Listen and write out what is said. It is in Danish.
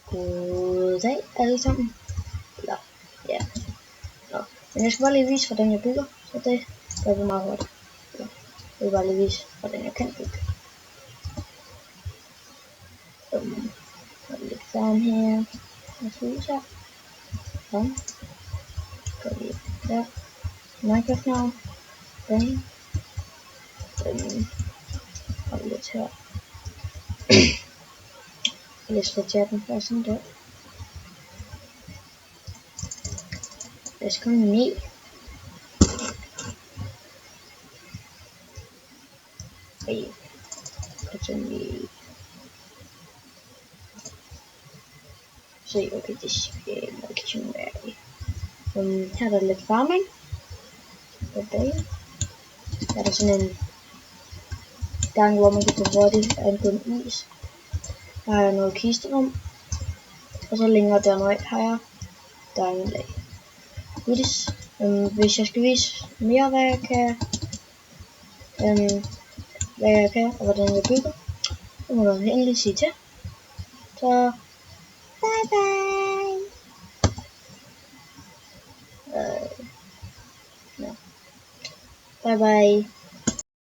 Goddag alle sammen. Eller, ja. Nå. Men jeg skal bare lige vise, hvordan jeg bygger. Så det gør vi meget hurtigt. Ja. Jeg vil bare lige vise, hvordan jeg kan bygge. Så lidt farm her. Og så her. Sådan. Går vi der. Minecraft navn. Den. Og lidt her. Jeg skal chatten for sådan der. Lad os komme ned. Se, okay, det skal man ikke. Her er der lidt farming. Her er der sådan en gang, hvor man kan gå hurtigt angå en is. Her har jeg noget kisterum. Og så længere dernede har jeg diamond lag. Hvis jeg skal vise mere, hvad jeg kan, og hvordan jeg bygger, så må du endelig sige til. Så bye bye. Bye bye.